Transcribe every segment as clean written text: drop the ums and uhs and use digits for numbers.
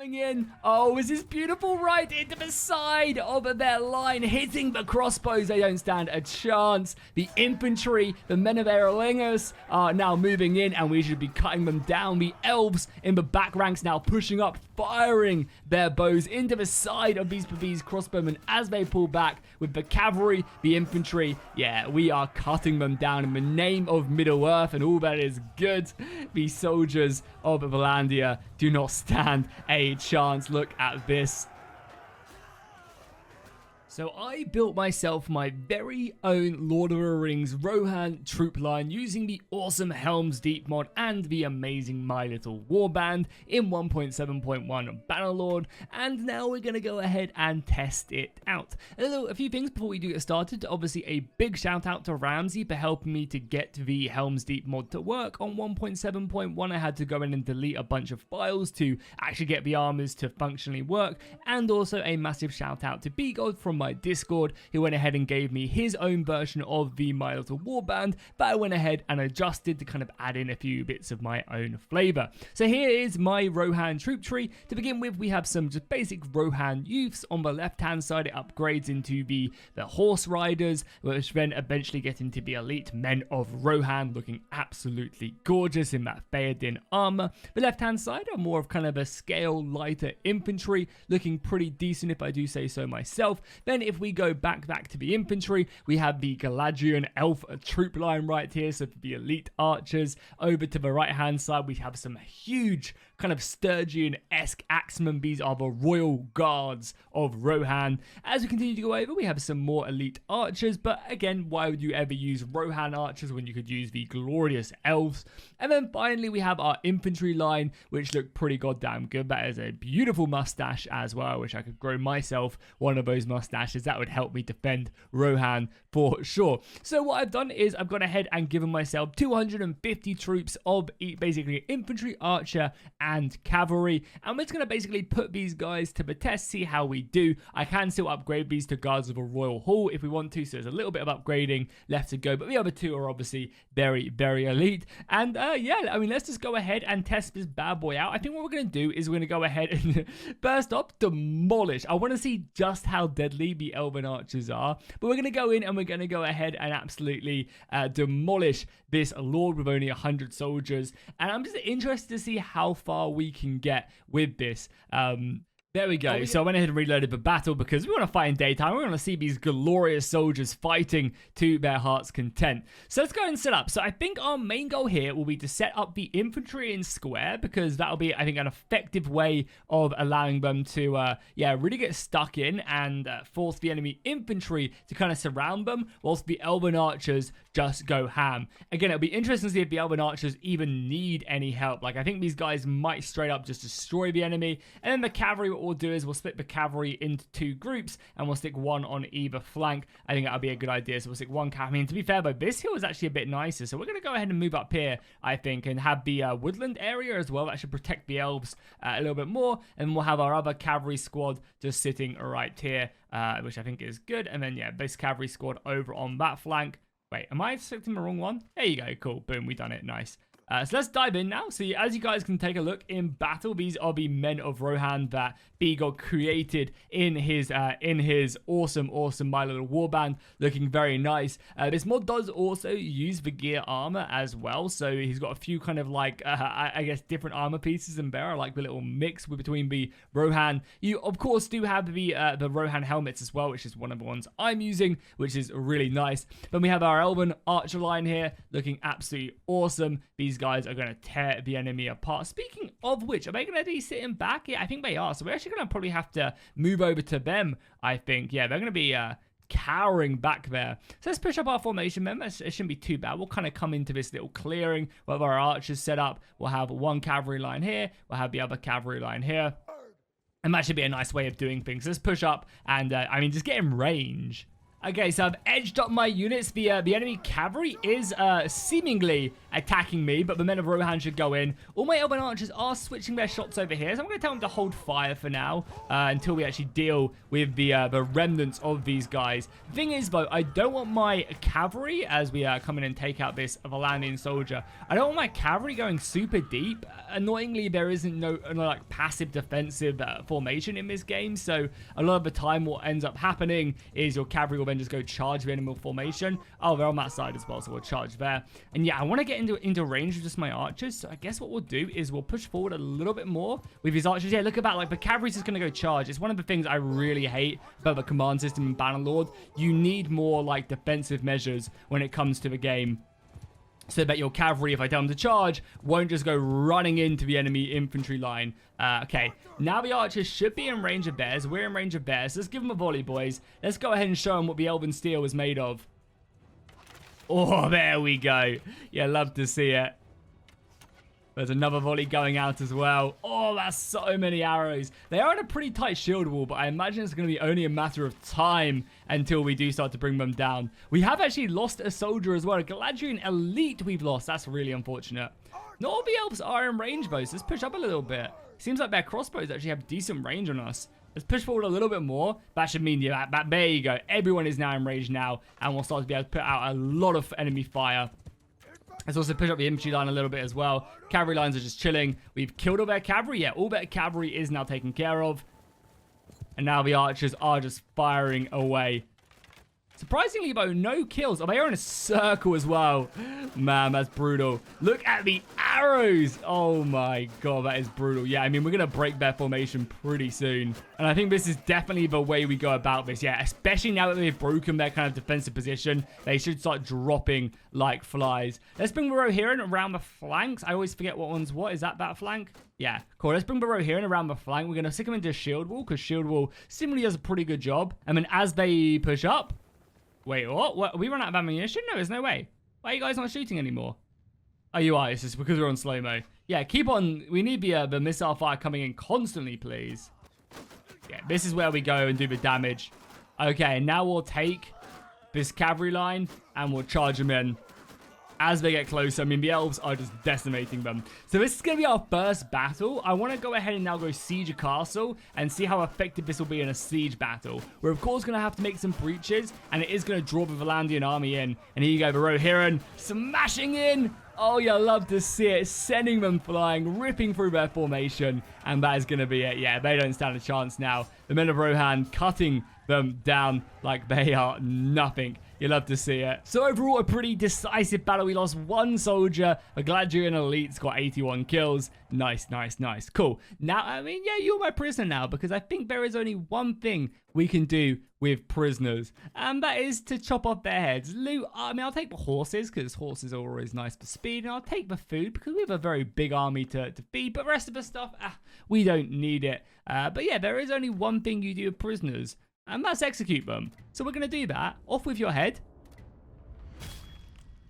coming in. Oh, is this beautiful right into the side of their line, hitting the crossbows. They don't stand a chance. The infantry, the men of Aerolingus, are now moving in, and we should be cutting them down. The elves in the back ranks now pushing up, firing their bows into the side of these crossbowmen as they pull back with the cavalry, the infantry. Yeah, we are cutting them down in the name of Middle-earth and all that is good. The soldiers of Valandia do not stand a chance. Look at this. So I built myself my very own Lord of the Rings Rohan troop line using the awesome Helms deep mod and the amazing My Little Warband in 1.7.1 Bannerlord, and now we're going to go ahead and test it out. A few things before we do get started. Obviously a big shout out to Ramsey for helping me to get the Helms deep mod to work on 1.7.1. I had to go in and delete a bunch of files to actually get the armors to functionally work, and also a massive shout out to BGod from my Discord, who went ahead and gave me his own version of the My Little Warband, but I went ahead and adjusted to kind of add in a few bits of my own flavor. So here is my Rohan troop tree. To begin with, we have some just basic Rohan youths. On the left hand side, it upgrades into the horse riders, which then eventually get into the elite men of Rohan, looking absolutely gorgeous in that Theoden armor. The left hand side are more of kind of a scale lighter infantry, looking pretty decent if I do say so myself. Then if we go back to the infantry, we have the Galadrian elf troop line right here, so for the elite archers. Over to the right hand side, we have some huge kind of Sturgian-esque axemen. These are the royal guards of Rohan. As we continue to go over, we have some more elite archers, but again, why would you ever use Rohan archers when you could use the glorious elves? And then finally, we have our infantry line, which look pretty goddamn good. That is a beautiful mustache as well. I wish I could grow myself one of those mustaches. That would help me defend Rohan for sure. So what I've done is I've gone ahead and given myself 250 troops of basically infantry, archer, and cavalry, and we're just going to basically put these guys to the test, see how we do. I can still upgrade these to guards of a royal hall if we want to, so there's a little bit of upgrading left to go, but the other two are obviously very, very elite. And yeah, I mean, let's just go ahead and test this bad boy out. I think what we're going to do is we're going to go ahead and first off, demolish. I want to see just how deadly the elven archers are, but we're going to go in and we're going to go ahead and absolutely demolish this lord with only 100 soldiers, and I'm just interested to see how far we can get with this. There we go. So I went ahead and reloaded the battle because we want to fight in daytime. We want to see these glorious soldiers fighting to their heart's content. So let's go and set up. So I think our main goal here will be to set up the infantry in square, because that'll be, I think, an effective way of allowing them to, yeah, really get stuck in and force the enemy infantry to kind of surround them, whilst the elven archers just go ham. Again, it'll be interesting to see if the elven archers even need any help. Like, I think these guys might straight up just destroy the enemy, and then the cavalry, what we'll do is we'll split the cavalry into two groups and we'll stick one on either flank. I think that'll be a good idea. So we'll stick one cavalry. I mean, to be fair though, this hill is actually a bit nicer, so we're going to go ahead and move up here, I think, and have the woodland area as well. That should protect the elves a little bit more, and we'll have our other cavalry squad just sitting right here, which I think is good. And then yeah, this cavalry squad over on that flank. Wait, am I selecting the wrong one? There you go, cool, boom, we done it, nice. So let's dive in now. So as you guys can take a look in battle, these are the men of Rohan that BGod created in his awesome My Little Warband, looking very nice. This mod does also use the gear armor as well, so he's got a few kind of like I guess different armor pieces in there. I like the little mix between the Rohan. You of course do have the Rohan helmets as well, which is one of the ones I'm using, which is really nice. Then we have our elven archer line here, looking absolutely awesome. These guys are going to tear the enemy apart. Speaking of which, are they going to be sitting back? Yeah, I think they are. So we're actually going to probably have to move over to them, I think. Yeah, they're going to be cowering back there. So let's push up our formation, man. It shouldn't be too bad. We'll kind of come into this little clearing where our archers set up. We'll have one cavalry line here. We'll have the other cavalry line here. And that should be a nice way of doing things. Let's push up and, I mean, just get in range. Okay, so I've edged up my units. The enemy cavalry is seemingly attacking me, but the men of Rohan should go in. All my elven archers are switching their shots over here, so I'm going to tell them to hold fire for now until we actually deal with the remnants of these guys. The thing is, though, I don't want my cavalry, as we come in and take out this Valandian soldier, I don't want my cavalry going super deep. Annoyingly, there isn't no like passive defensive formation in this game, so a lot of the time what ends up happening is your cavalry will then just go charge the enemy formation. Oh, they're on that side as well, so we'll charge there. And yeah, I want to get into range with just my archers, so I guess what we'll do is we'll push forward a little bit more with these archers. Yeah, look at that, like the cavalry's just going to go charge. It's one of the things I really hate about the command system in Bannerlord. You need more like defensive measures when it comes to the game, so that your cavalry, if I tell them to charge, won't just go running into the enemy infantry line. Okay, now the archers should be in range of theirs. We're in range of theirs. Let's give them a volley, boys. Let's go ahead and show them what the elven steel is made of. Oh, there we go. Yeah, love to see it. There's another volley going out as well. Oh, that's so many arrows. They are in a pretty tight shield wall, but I imagine it's going to be only a matter of time until we do start to bring them down. We have actually lost a soldier as well. A Galadrian elite we've lost. That's really unfortunate. Not all the elves are in range, though, so let's push up a little bit. Seems like their crossbows actually have decent range on us. Let's push forward a little bit more. That should mean, yeah, there you go. Everyone is now in range now, and we'll start to be able to put out a lot of enemy fire. Let's also push up the infantry line a little bit as well. Cavalry lines are just chilling. We've killed all their cavalry. Yeah, all their cavalry is now taken care of. And now the archers are just firing away. Surprisingly, though, no kills. Oh, they are in a circle as well. Man, that's brutal. Look at the arrows. Oh, my God, that is brutal. Yeah, I mean, we're going to break their formation pretty soon. And I think this is definitely the way we go about this. Yeah, especially now that they've broken their kind of defensive position. They should start dropping like flies. Let's bring the Rohan around the flanks. I always forget what one's what. Is that flank? Yeah, cool. Let's bring the Rohan around the flank. We're going to stick them into shield wall because shield wall similarly does a pretty good job. And then as they push up... Wait, what? We run out of ammunition? No, there's no way. Why are you guys not shooting anymore? Oh, you are. It's just because we're on slow-mo. Yeah, keep on. We need the missile fire coming in constantly, please. Yeah, this is where we go and do the damage. Okay, now we'll take this cavalry line and we'll charge them in. As they get closer, I mean, the elves are just decimating them. So this is going to be our first battle. I want to go ahead and now go siege a castle and see how effective this will be in a siege battle. We're, of course, going to have to make some breaches, and it is going to draw the Valandian army in. And here you go, the Rohan smashing in. Oh, you love to see it. Sending them flying, ripping through their formation. And that is going to be it. Yeah, they don't stand a chance now. The men of Rohan cutting them down like they are nothing. You love to see it. So overall, a pretty decisive battle. We lost one soldier. A Galadrian elite's got 81 kills. Nice, nice, nice. Cool. Now, I mean, yeah, you're my prisoner now because I think there is only one thing we can do with prisoners, and that is to chop off their heads. Loot, I mean, I'll take the horses because horses are always nice for speed, and I'll take the food because we have a very big army to feed, but the rest of the stuff, we don't need it. But yeah, there is only one thing you do with prisoners, and that's execute them. So we're going to do that. Off with your head.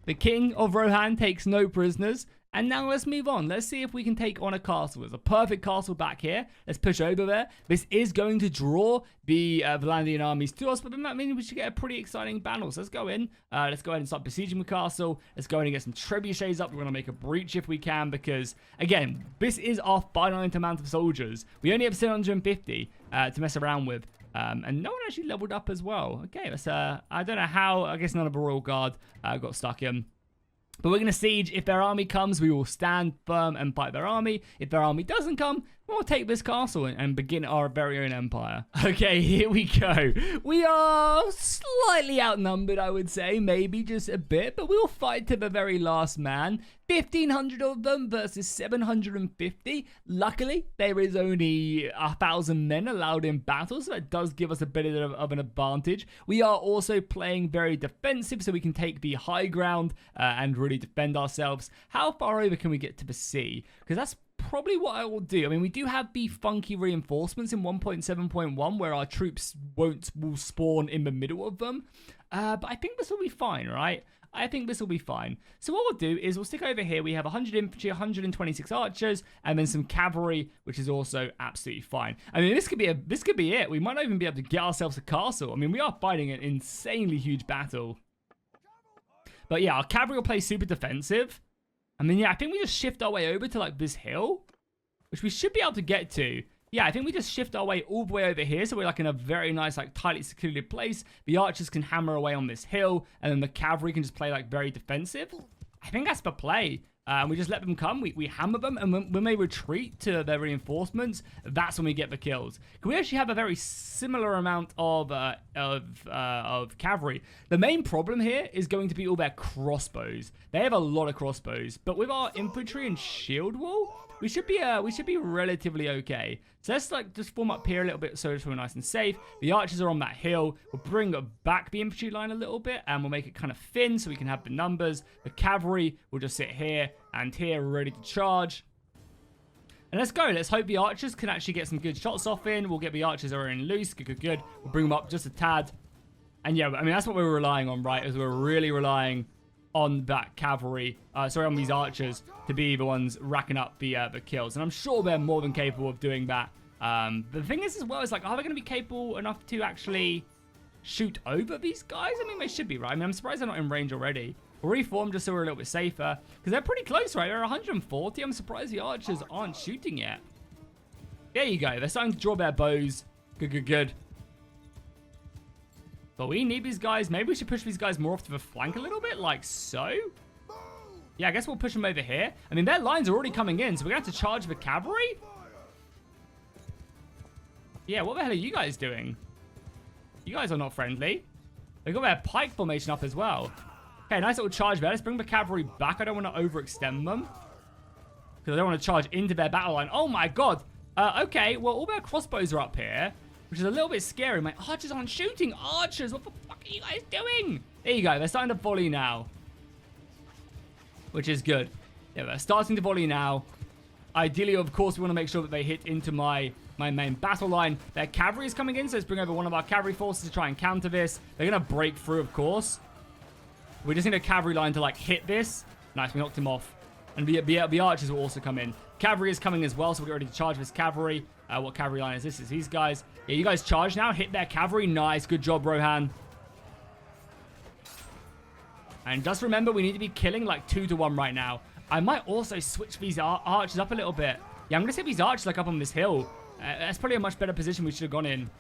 The king of Rohan takes no prisoners. And now let's move on. Let's see if we can take on a castle. There's a perfect castle back here. Let's push over there. This is going to draw the Valandian armies to us, but that means we should get a pretty exciting battle. So let's go in. Let's go ahead and start besieging the castle. Let's go in and get some trebuchets up. We're going to make a breach if we can because, again, this is our finite amount of soldiers. We only have 750 to mess around with. And no one actually leveled up as well. Okay, let's, I don't know how. I guess none of the royal guard got stuck in. But we're going to siege. If their army comes, we will stand firm and fight their army. If their army doesn't come, we'll take this castle and begin our very own empire. Okay, here we go. We are slightly outnumbered, I would say. Maybe just a bit. But we'll fight to the very last man. 1,500 of them versus 750. Luckily, there is only 1,000 men allowed in battle, so that does give us a bit of an advantage. We are also playing very defensive, so we can take the high ground and really defend ourselves. How far over can we get to the sea? Because that's probably what I will do. I mean, we do have the funky reinforcements in 1.7.1 where our troops will spawn in the middle of them. But I think this will be fine, right? I think this will be fine. So what we'll do is we'll stick over here. We have 100 infantry, 126 archers, and then some cavalry, which is also absolutely fine. I mean, this could be it. We might not even be able to get ourselves a castle. I mean, we are fighting an insanely huge battle. But yeah, our cavalry will play super defensive. I mean, yeah, I think we just shift our way over to like this hill, which we should be able to get to. Yeah, I think we just shift our way all the way over here, so we're like in a very nice, like tightly secluded place. The archers can hammer away on this hill, and then the cavalry can just play like very defensive. I think that's the play. We just let them come, we hammer them, and when they retreat to their reinforcements, that's when we get the kills. We actually have a very similar amount of cavalry. The main problem here is going to be all their crossbows. They have a lot of crossbows, but with our infantry and shield wall, we should be relatively okay. So let's like just form up here a little bit so we're nice and safe. The archers are on that hill. We'll bring back the infantry line a little bit and we'll make it kind of thin so we can have the numbers. The cavalry will just sit here and here ready to charge. And let's go. Let's hope the archers can actually get some good shots off in. We'll get the archers that are in loose. Good. We'll bring them up just a tad. And yeah, I mean, that's what we're relying on, right? Is we're really relying on that cavalry, on these archers to be the ones racking up the kills. And I'm sure they're more than capable of doing that. The thing is as well is like, are they going to be capable enough to actually shoot over these guys? I mean, they should be, right? I mean, I'm surprised they're not in range already. We'll reform just so we're a little bit safer. Because they're pretty close, right? They're 140. I'm surprised the archers aren't shooting yet. There you go. They're starting to draw their bows. Good. But we need these guys. Maybe we should push these guys more off to the flank a little bit, like so. Yeah, I guess we'll push them over here. I mean, their lines are already coming in, so we're going to have to charge the cavalry? Yeah, what the hell are you guys doing? You guys are not friendly. They've got their pike formation up as well. Okay, nice little charge there. Let's bring the cavalry back. I don't want to overextend them, because I don't want to charge into their battle line. Oh my god. Okay, well, all their crossbows are up here, which is a little bit scary. My archers aren't shooting. Archers, what the fuck are you guys doing? There you go. They're starting to volley now, which is good. Yeah, they're starting to volley now. Ideally, of course, we want to make sure that they hit into my main battle line. Their cavalry is coming in, so let's bring over one of our cavalry forces to try and counter this. They're going to break through, of course. We just need a cavalry line to, like, hit this. Nice, we knocked him off. And the archers will also come in. Cavalry is coming as well, so we're ready to charge this cavalry. What cavalry line is this? It's these guys. Yeah, you guys charge now. Hit their cavalry. Nice. Good job, Rohan. And just remember, we need to be killing like 2-to-1 right now. I might also switch these archers up a little bit. Yeah, I'm going to set these archers like up on this hill. That's probably a much better position we should have gone in.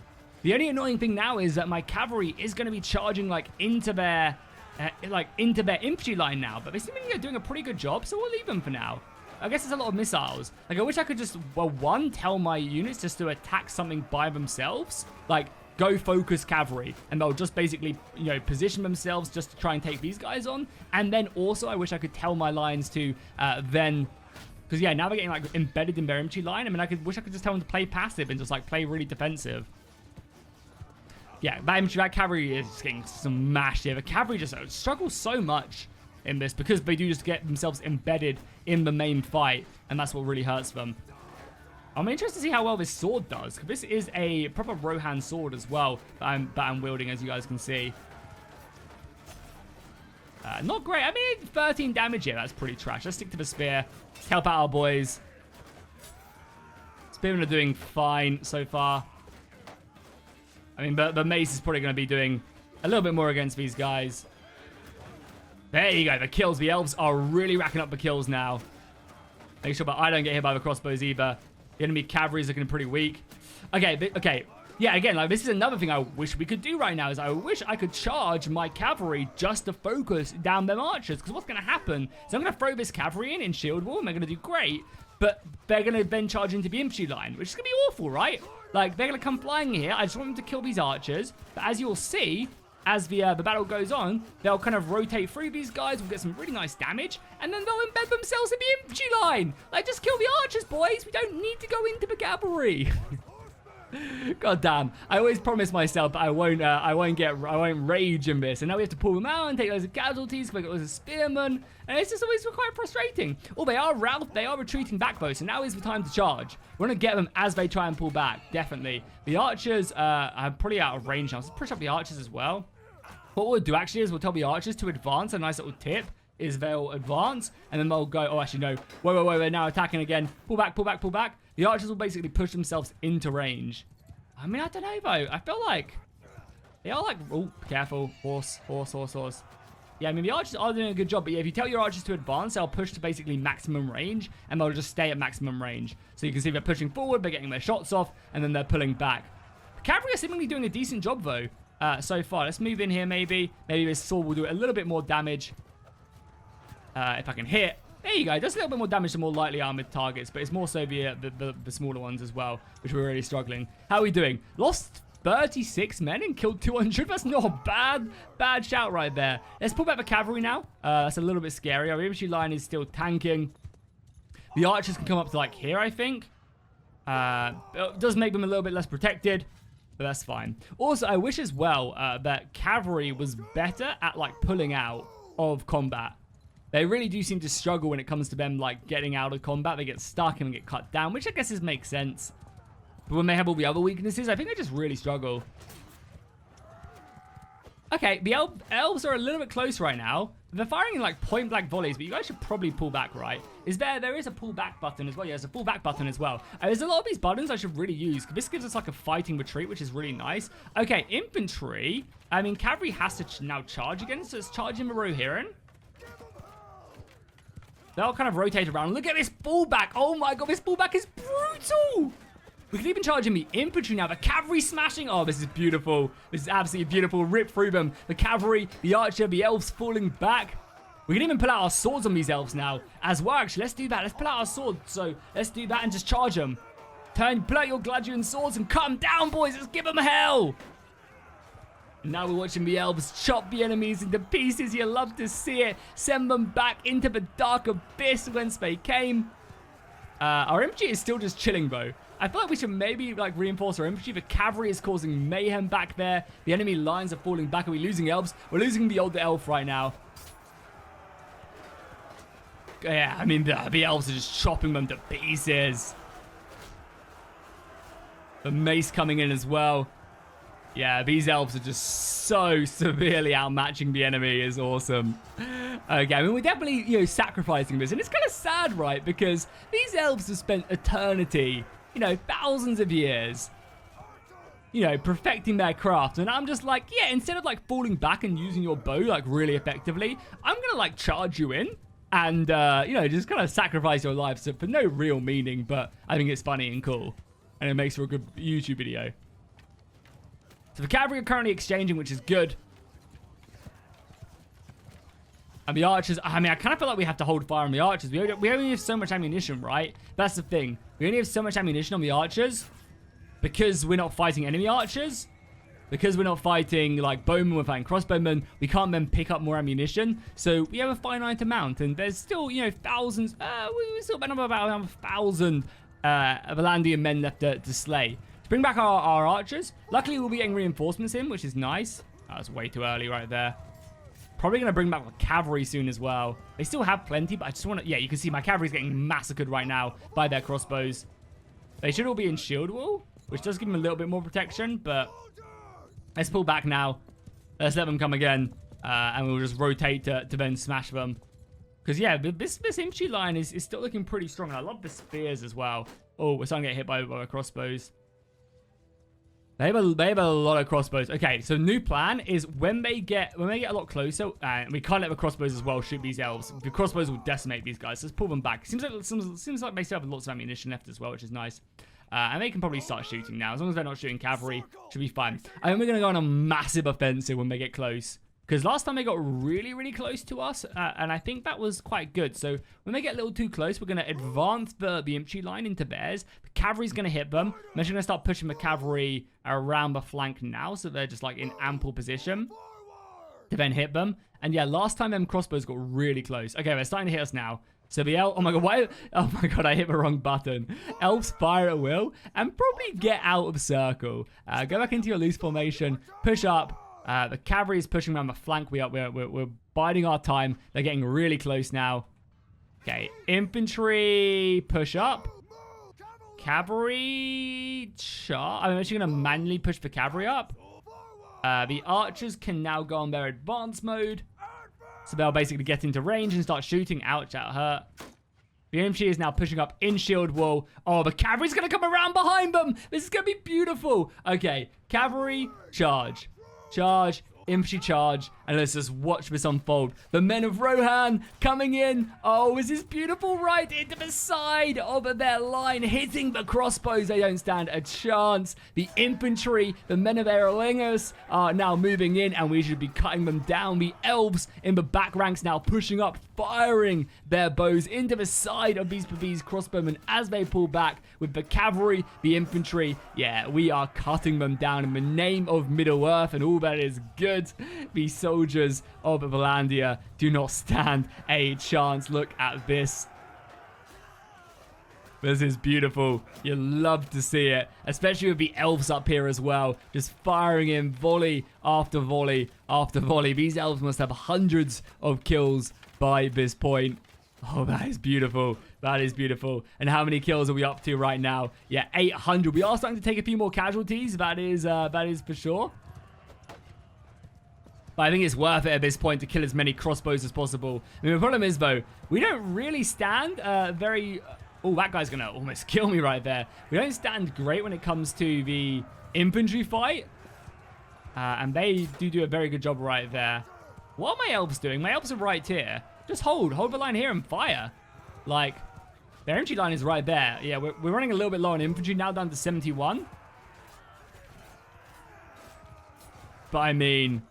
The only annoying thing now is that my cavalry is going to be charging like into their infantry line now. But they seem to be doing a pretty good job, so we'll leave them for now. I guess there's a lot of missiles. Like, I wish I could just, well, one, tell my units just to attack something by themselves. Like, go focus cavalry. And they'll just basically, you know, position themselves just to try and take these guys on. And then also, I wish I could tell my lines to then... Because, yeah, now they're getting, like, embedded in their infantry line. I mean, wish I could just tell them to play passive and just, like, play really defensive. Yeah, that cavalry is just getting smashed here. The cavalry just struggles so much in this because they do just get themselves embedded in the main fight, and that's what really hurts them. I'm interested to see how well this sword does, because this is a proper Rohan sword as well that I'm wielding, as you guys can see. Not great. I mean, 13 damage here. That's pretty trash. Let's stick to the spear. Help out our boys. Spearmen are doing fine so far. I mean, the mace is probably going to be doing a little bit more against these guys. There you go, the kills. The elves are really racking up the kills now. Make sure that I don't get hit by the crossbows either. The enemy cavalry is looking pretty weak. Okay. Yeah, again, like, this is another thing I wish we could do right now, is I wish I could charge my cavalry just to focus down them archers. Because what's going to happen is I'm going to throw this cavalry in shield wall, and they're going to do great. But they're going to then charge into the infantry line, which is going to be awful, right? Like, they're going to come flying here. I just want them to kill these archers. But as you'll see, as the battle goes on, they'll kind of rotate through these guys. We'll get some really nice damage. And then they'll embed themselves in the infantry line. Like, just kill the archers, boys. We don't need to go into the cavalry. God damn. I always promise myself that I won't rage in this. And now we have to pull them out and take loads of casualties because there's a spearman. And it's just always quite frustrating. Oh, they are retreating back though. So now is the time to charge. We're going to get them as they try and pull back. Definitely. The archers are pretty out of range now. So let's push up the archers as well. What we'll do actually is we'll tell the archers to advance. A nice little tip is they'll advance and then they'll go, oh, actually, no. Wait, they're now attacking again. Pull back, pull back, pull back. The archers will basically push themselves into range. I mean, I don't know, though. I feel like they are like, oh, careful. Horse. Yeah, I mean, the archers are doing a good job, but yeah, if you tell your archers to advance, they'll push to basically maximum range, and they'll just stay at maximum range. So you can see they're pushing forward, they're getting their shots off, and then they're pulling back. The cavalry are seemingly doing a decent job, though, so far. Let's move in here, maybe. Maybe this sword will do a little bit more damage. If I can hit. There you go. It does a little bit more damage to more lightly armored targets, but it's more so the smaller ones as well, which we're really struggling. How are we doing? Lost 36 men and killed 200. That's not a bad shout right there. Let's pull back the cavalry now. That's a little bit scary. Our infantry line is still tanking. The archers can come up to like here, I think. It does make them a little bit less protected, but that's fine. Also, I wish as well that cavalry was better at like pulling out of combat. They really do seem to struggle when it comes to them like getting out of combat. They get stuck and get cut down, which I guess makes sense. But when they have all the other weaknesses, I think they just really struggle. Okay, the elves are a little bit close right now. They're firing in like point blank volleys, but you guys should probably pull back, right? There is a pull back button as well. Yeah, there's a pull back button as well. There's a lot of these buttons I should really use. This gives us like a fighting retreat, which is really nice. Okay, infantry. I mean, cavalry has to now charge again, so it's charging the Rohan. They'll kind of rotate around. Look at this pullback. Oh my god, this pullback is brutal. We can even charge in the infantry now. The cavalry smashing. Oh, this is beautiful. This is absolutely beautiful. Rip through them. The cavalry, the archer, the elves falling back. We can even pull out our swords on these elves now as well. Actually, let's do that. Let's pull out our swords. So let's do that and just charge them. Pull out your gladiator swords and cut them down, boys. Let's give them hell. And now we're watching the elves chop the enemies into pieces. You love to see it. Send them back into the dark abyss whence they came. Our infantry is still just chilling, though. I feel like we should maybe like reinforce our infantry. The cavalry is causing mayhem back there. The enemy lines are falling back. Are we losing elves? We're losing the older elf right now. Yeah, I mean, the elves are just chopping them to pieces. The mace coming in as well. Yeah, these elves are just so severely outmatching the enemy. Is awesome. Okay, I mean, we're definitely, you know, sacrificing this. And it's kind of sad, right? Because these elves have spent eternity, you know, thousands of years, you know, perfecting their craft. And I'm just like, yeah, instead of like falling back and using your bow like really effectively, I'm going to like charge you in and, you know, just kind of sacrifice your lives for no real meaning. But I think it's funny and cool. And it makes for a good YouTube video. So the cavalry are currently exchanging, which is good. And the archers, I mean, I kind of feel like we have to hold fire on the archers. We only have so much ammunition, right? That's the thing. We only have so much ammunition on the archers because we're not fighting enemy archers. Because we're not fighting, like, bowmen, we're fighting crossbowmen. We can't then pick up more ammunition. So we have a finite amount. And there's still, you know, thousands. We still have about 1,000 Valandian men left to slay. Bring back our archers. Luckily, we'll be getting reinforcements in, which is nice. That's way too early right there. Probably going to bring back the cavalry soon as well. They still have plenty, but I just want to... Yeah, you can see my cavalry's getting massacred right now by their crossbows. They should all be in shield wall, which does give them a little bit more protection, but... Let's pull back now. Let's let them come again, and we'll just rotate to then smash them. Because, yeah, this infantry line is still looking pretty strong. I love the spears as well. Oh, we're starting to get hit by crossbows. They have a lot of crossbows. Okay, so new plan is when they get a lot closer, and we can't let the crossbows as well shoot these elves. The crossbows will decimate these guys. So let's pull them back. Seems like they still have lots of ammunition left as well, which is nice. And they can probably start shooting now. As long as they're not shooting cavalry, should be fine. I think we're going to go on a massive offensive when they get close. Because last time they got really, really close to us, and I think that was quite good. So when they get a little too close, we're going to advance the infantry line into theirs. The cavalry's going to hit them. I'm actually going to start pushing the cavalry around the flank now, so they're just like in ample position to then hit them. And yeah, last time them crossbows got really close. Okay, they're starting to hit us now. So the elf, oh my god, I hit the wrong button. Elves fire at will and probably get out of circle. Go back into your loose formation, push up. The cavalry is pushing around the flank. We're biding our time. They're getting really close now. Okay, infantry push up. Cavalry charge. I'm actually going to manually push the cavalry up. The archers can now go on their advanced mode. So they'll basically get into range and start shooting. Ouch, that hurt. The infantry is now pushing up in shield wall. Oh, the cavalry's going to come around behind them. This is going to be beautiful. Okay, cavalry, charge. Charge, infantry charge. And let's just watch this unfold. The men of Rohan coming in. Oh, this is beautiful, right into the side of their line. Hitting the crossbows. They don't stand a chance. The infantry, the men of Aerolingus are now moving in. And we should be cutting them down. The elves in the back ranks now pushing up, firing their bows into the side of these crossbowmen as they pull back with the cavalry, the infantry. Yeah, we are cutting them down in the name of Middle-earth and all that is good. The soldiers of Valandia do not stand a chance. Look at this. This is beautiful. You love to see it, especially with the elves up here as well, just firing in volley after volley after volley. These elves must have hundreds of kills by this point. Oh, that is beautiful. That is beautiful. And how many kills are we up to right now? Yeah, 800. We are starting to take a few more casualties. That is for sure. But I think it's worth it at this point to kill as many crossbows as possible. I mean, the problem is, though, we don't really stand very... Oh, that guy's going to almost kill me right there. We don't stand great when it comes to the infantry fight. And they do a very good job right there. What are my elves doing? My elves are right here. Just hold the line here and fire. Like, their infantry line is right there. Yeah, we're running a little bit low on infantry, now down to 71. But I mean,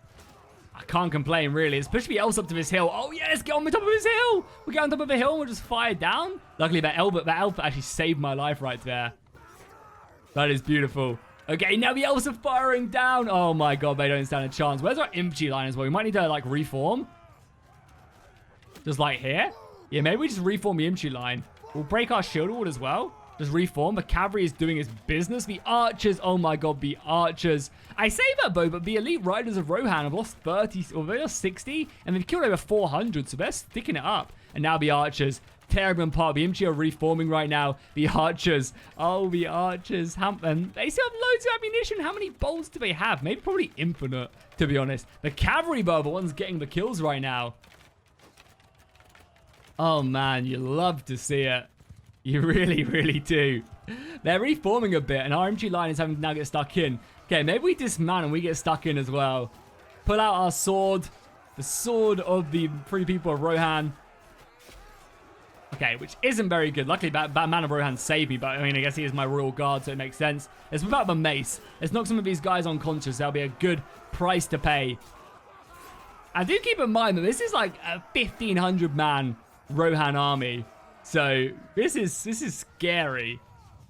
I can't complain really. Let's push the elves up to this hill. Oh yeah, let's get on the top of this hill. We get on top of the hill and we'll just fire down. Luckily that elf actually saved my life right there. That is beautiful. Okay, now the elves are firing down. Oh my god, they don't stand a chance. Where's our infantry line as well? We might need to like reform. Just like here. Yeah, maybe we just reform the infantry line. We'll break our shield wall as well. Just reform. The cavalry is doing its business. The archers, oh my god, the archers. I say that though, but the elite riders of Rohan have lost 30, or they lost 60, and they've killed over 400, so they're sticking it up. And now the archers, tearing them apart. The infantry are reforming right now. The archers, oh, the archers. And they still have loads of ammunition. How many bolts do they have? Maybe probably infinite, to be honest. The cavalry, though, are the ones getting the kills right now. Oh man, you love to see it. You really, really do. They're reforming a bit, and our infantry line is having to now get stuck in. Okay, maybe we dismount and we get stuck in as well. Pull out our sword. The sword of the free people of Rohan. Okay, which isn't very good. Luckily, that man of Rohan saved me, but I mean, I guess he is my royal guard, so it makes sense. Let's whip out the mace. Let's knock some of these guys unconscious. That'll be a good price to pay. I do keep in mind that this is like a 1,500-man Rohan army. So this is scary.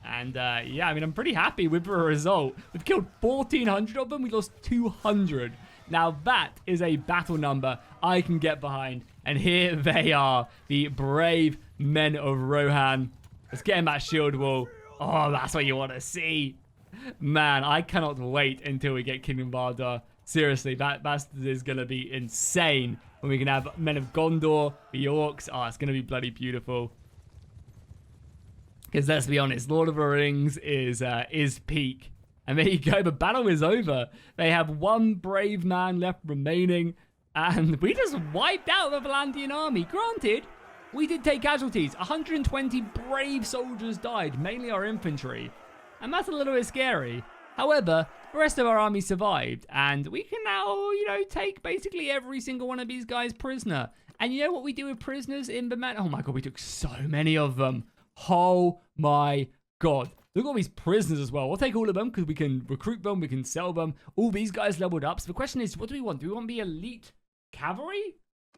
And yeah, I mean, I'm pretty happy with the result. We've killed 1,400 of them. We lost 200. Now that is a battle number I can get behind. And here they are, the brave men of Rohan. Let's get in that shield wall. Oh, that's what you want to see. Man, I cannot wait until we get Kingdom Vardar. Seriously, that is going to be insane. When we can have men of Gondor, the orcs. Oh, it's going to be bloody beautiful. Because let's be honest, Lord of the Rings is peak. And there you go, the battle is over. They have one brave man left remaining. And we just wiped out the Valandian army. Granted, we did take casualties. 120 brave soldiers died, mainly our infantry. And that's a little bit scary. However, the rest of our army survived. And we can now, you know, take basically every single one of these guys prisoner. And you know what we do with prisoners in the man? Oh my god, we took so many of them. Oh my god. Look at all these prisoners as well. We'll take all of them because we can recruit them, we can sell them. All these guys leveled up. So the question is, what do we want? Do we want the elite cavalry?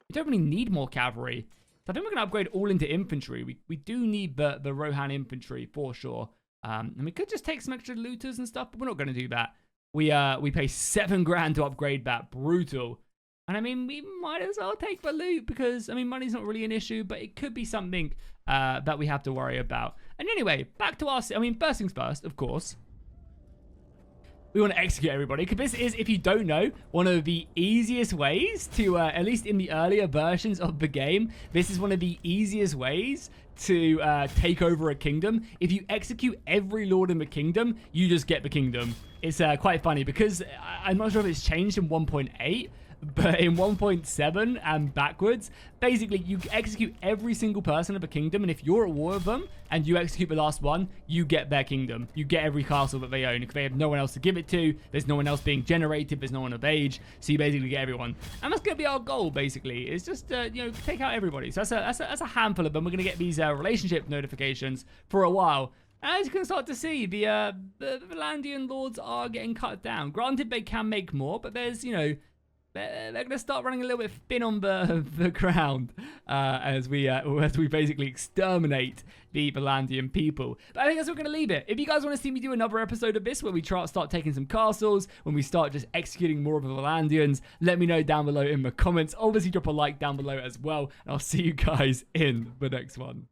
We don't really need more cavalry. So I think we're going to upgrade all into infantry. We do need the Rohan infantry for sure. And we could just take some extra looters and stuff, but we're not going to do that. We pay 7 grand to upgrade that. Brutal. And I mean, we might as well take the loot because, I mean, money's not really an issue, but it could be something that we have to worry about. And anyway, back to our, I mean, first things first, of course. We want to execute everybody, because this is, if you don't know, one of the easiest ways to, at least in the earlier versions of the game, this is one of the easiest ways to take over a kingdom. If you execute every lord in the kingdom, you just get the kingdom. It's quite funny, because I'm not sure if it's changed in 1.8, but in 1.7 and backwards, basically you execute every single person of a kingdom, and if you're at war with them and you execute the last one, you get their kingdom. You get every castle that they own, because they have no one else to give it to. There's no one else being generated. There's no one of age, so you basically get everyone. And that's going to be our goal, basically. It's just you know, take out everybody. So that's a handful of them. We're going to get these relationship notifications for a while. As you can start to see, the Valandian lords are getting cut down. Granted, they can make more, but there's, you know, they're going to start running a little bit thin on the ground as we basically exterminate the Valandian people. But I think that's where we're going to leave it. If you guys want to see me do another episode of this where we start taking some castles, when we start just executing more of the Valandians, let me know down below in the comments. Obviously, drop a like down below as well, and I'll see you guys in the next one.